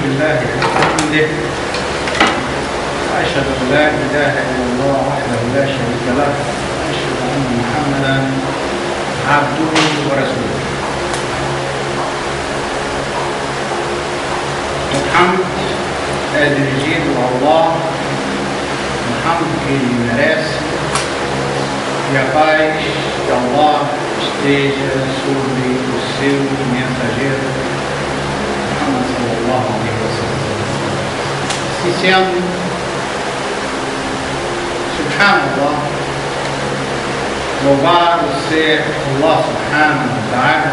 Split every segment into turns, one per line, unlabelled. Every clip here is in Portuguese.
بالله وبحمده وأشهد أن لا إله إلا الله وحده لا شريك له وأشهد أن محمدا عبده ورسوله. الحمد é dirigido a Allah, o hamd que ele merece, e a paz de Allah esteja sobre o seu mensageiro, Muhammad sallallahu alaihi wasallam. Se sendo, subhanallah, louvado ser Allah subhanahu wa ta'ala,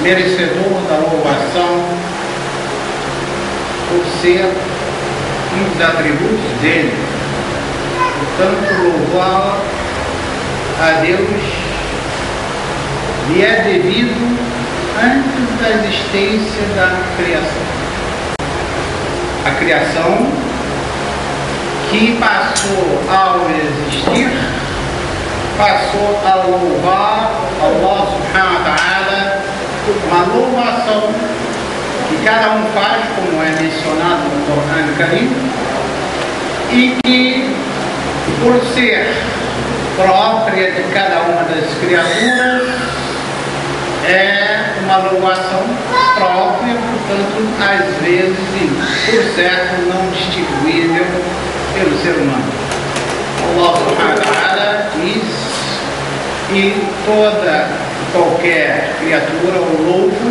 merecedor da louvação, por ser um dos atributos dele. Portanto, louvar a Deus lhe é devido antes da existência da criação. A criação que passou ao existir, passou a louvar Allah subhanahu wa ta'ala, uma louvação que cada um faz, como é mencionado no Corão Karim, e que, por ser própria de cada uma das criaturas, é uma louvação própria, portanto, às vezes, e por certo, não distinguível pelo ser humano. Allah subhanahu wa ta'ala diz, e toda qualquer criatura o louvo,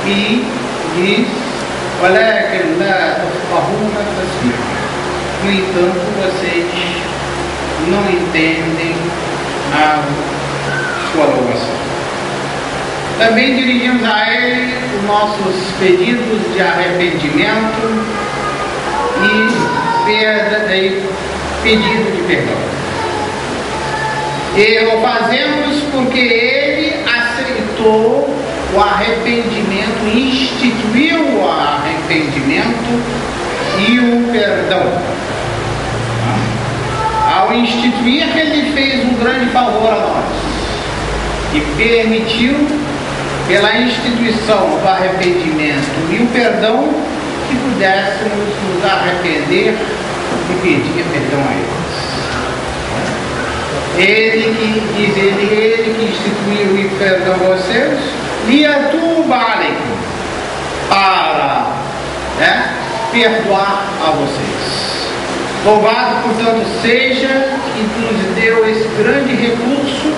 e diz, ولكن لا تفقهون تسبيحهم. No entanto, vocês não entendem a sua louvação. Também dirigimos a ele os nossos pedidos de arrependimento e pedido de perdão. E o fazemos porque ele aceitou o arrependimento, instituiu o arrependimento e o perdão. Ao instituir, ele fez um grande favor a nós e permitiu, pela instituição do arrependimento e o perdão, que pudéssemos nos arrepender e pedir perdão a eles. Ele que instituiu e perdão a vocês, liyatuba alaykum, para perdoar a vocês. Louvado, portanto, seja que nos deu esse grande recurso,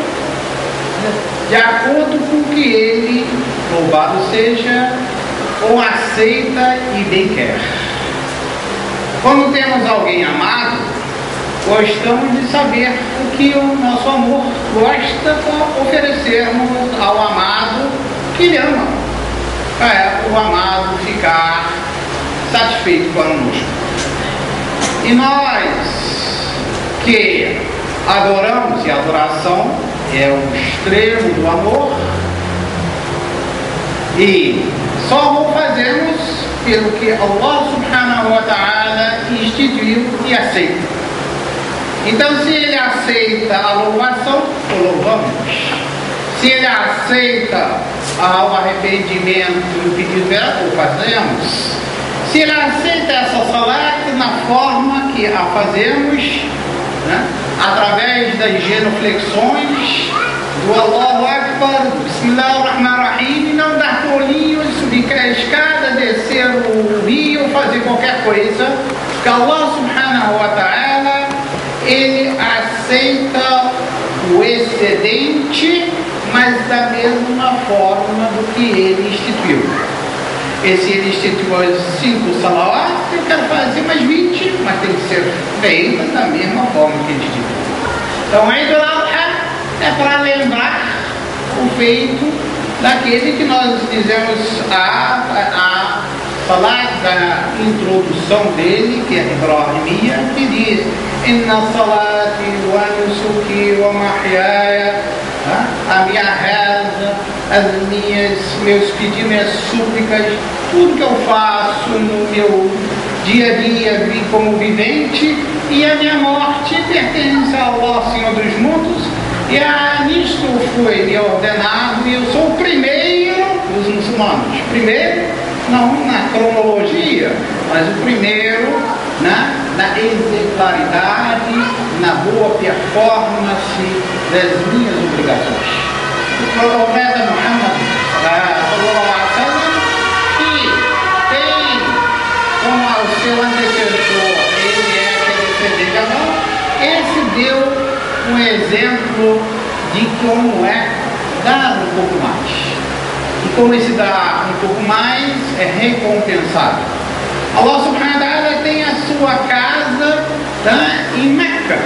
de acordo com o que ele, louvado seja, o aceita e bem quer. Quando temos alguém amado, gostamos de saber o que o nosso amor gosta para oferecermos ao amado que ele ama, para o amado ficar satisfeito conosco. E nós que adoramos, e a adoração é o extremo do amor, e só o fazemos pelo que Allah subhanahu wa ta'ala instituiu e aceita. Então, se ele aceita a louvação, o louvamos. Se ele aceita o arrependimento e o pedido de perdão, o fazemos. Se ele aceita essa salat na forma que a fazemos, através das genuflexões do Allahu Akbar, do Bismillah ar-Rahman ar-Rahim, e não dar pulinhos, subir a escada, descer o rio, fazer qualquer coisa, porque Allah subhanahu wa ta'ala, ele aceita o excedente, mas da mesma forma do que ele instituiu. E se ele instituiu as 5 salawat, eu quero fazer mais 20, mas tem que ser feita da mesma forma que ele instituiu. Então, a idolatria é para lembrar o feito daquele que nós dizemos a salat da introdução dele, que é Ibrahimia, que diz: Inna salati wa nusuki wa mahyaya, a minha reza, meus pedidos, minhas súplicas, tudo que eu faço no meu dia a dia como vivente, e a minha morte pertence ao Allah, Senhor dos mundos, e nisto foi me ordenado, e eu sou o primeiro dos muçulmanos, primeiro não na cronologia, mas o primeiro na exemplaridade, na boa performance das minhas obrigações. O profeta Muhammad sallallahu alaihi wasallam, que tem como o seu antecessor, ele é aquele descendente de Adão, esse deu um exemplo de como é dar um pouco mais. E como esse dar um pouco mais é recompensado. Allah subhanahu wa ta'ala tem a sua casa em Meca,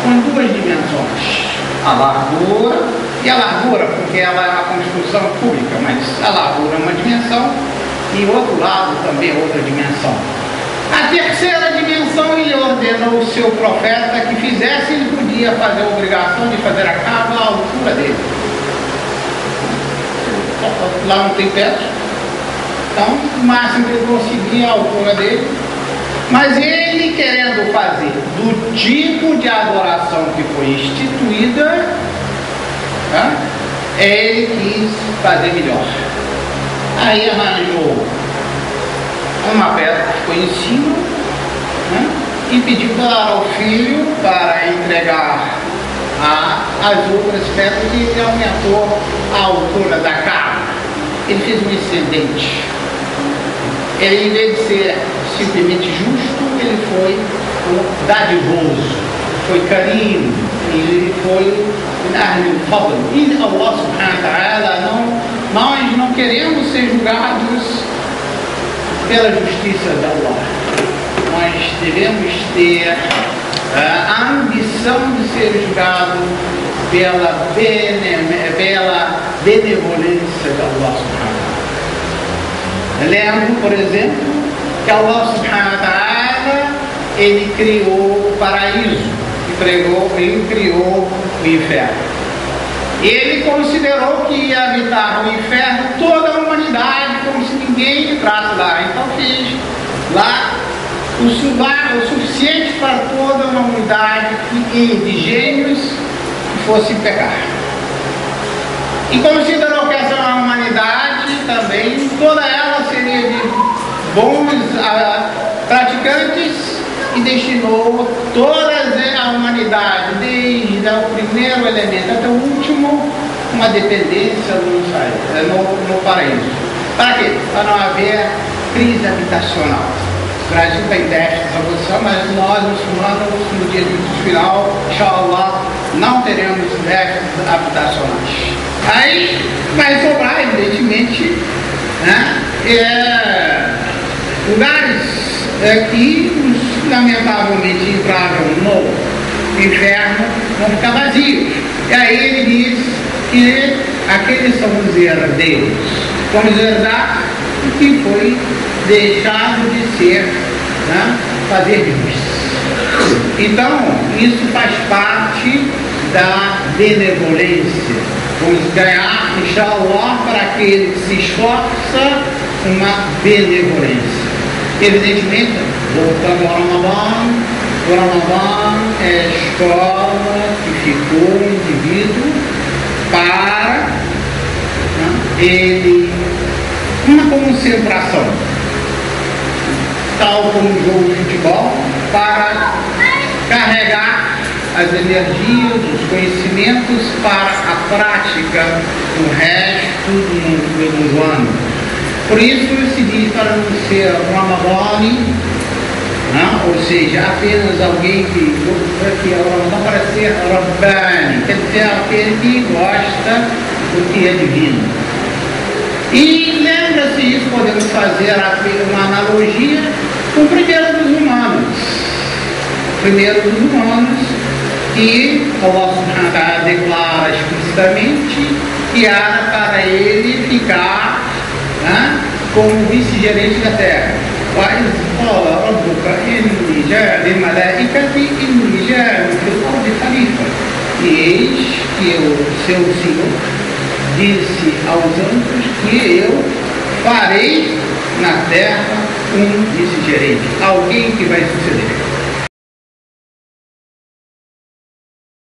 com duas dimensões. A largura e a largura, porque ela é uma construção pública, mas a largura é uma dimensão e o outro lado também é outra dimensão. A terceira dimensão, ele ordenou o seu profeta que fizesse, ele podia fazer a obrigação de fazer a Kaaba à altura dele. Lá não tem teto, então o máximo que ele conseguia a altura dele, mas ele querendo fazer do tipo de adoração que foi instituída, ele quis fazer melhor. Aí arranjou uma pedra que ficou em cima, e pediu para o filho para entregar as outras pedras, e ele aumentou a altura da Kaaba. Ele fez um excedente. Ele, em vez de ser simplesmente justo, ele foi dadivoso, foi carinho, ele foi fadl. E Allah subhanahu wa ta'ala, nós não queremos ser julgados pela justiça de Allah. Nós devemos ter a ambição de ser julgado pela benevolência de Allah subhanahu wa ta'ala. Lembro, por exemplo, que Allah subhanahu wa ta'ala, ele criou o paraíso, ele criou o inferno. Ele considerou que ia habitar no inferno toda a humanidade, como se ninguém entrasse lá. Então fez lá o suficiente para toda uma humanidade de gênios que fossem pecar. E considerou que essa humanidade também, toda ela seria de bons praticantes, e destinou toda a humanidade, desde o primeiro elemento até o último, uma dependência no paraíso. Para quê? Para não haver crise habitacional. O Brasil tem testes nessa posição, mas nós, muçulmanos, no dia do final, inshallah, não teremos testes habitacionais. Aí vai sobrar, evidentemente, lugares que lamentavelmente entraram no inferno vão ficar vazios. E aí ele diz que aqueles são os herdeiros. Vamos herdar o que foi deixado de ser, fazer justiça. Então, isso faz parte da benevolência. Vamos ganhar, inshallah, para aquele que se esforça, uma benevolência. Evidentemente, voltando ao Ramadã, o Ramadã é a escola que ficou o indivíduo para ele, uma concentração, tal como um jogo de futebol, para carregar as energias, os conhecimentos para a prática no resto do ano. Por isso se diz para não ser Ramadani, ou seja, apenas alguém que é o Ramadã, para ser Rabbani, quer dizer, aquele que gosta do que é divino. E lembra-se isso, podemos fazer uma analogia com o primeiro dos humanos. Primeiro dos humanos, que Allah subhanahu wa ta'ala declara explicitamente que era para ele ficar como vice-gerente da terra. وَإِذْ قَالَ رَبُّكَ إِنِّي جَاعِلٌ فِي الْمَلَائِكَةِ إِنِّي جَاعِلٌ فِي الْأَرْضِ خَلِيفَةً. E eis que o seu Senhor disse aos anjos que eu farei na terra um vice-gerente, alguém que vai suceder.